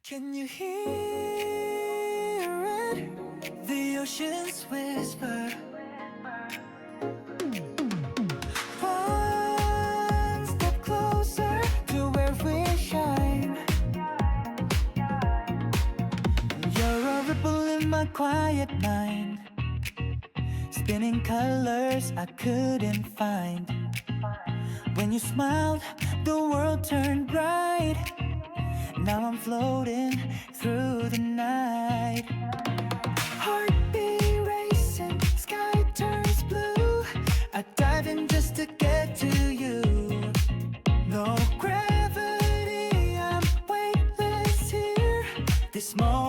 Can you hear it? The ocean's whisper. One step closer to where we shine. You're a ripple in my quiet mind, spinning colors I couldn't find. When you smiled, the world turned bright. Now I'm floating through the night. Heartbeat racing, sky turns blue. I dive in just to get to you. No gravity, I'm weightless here. This moment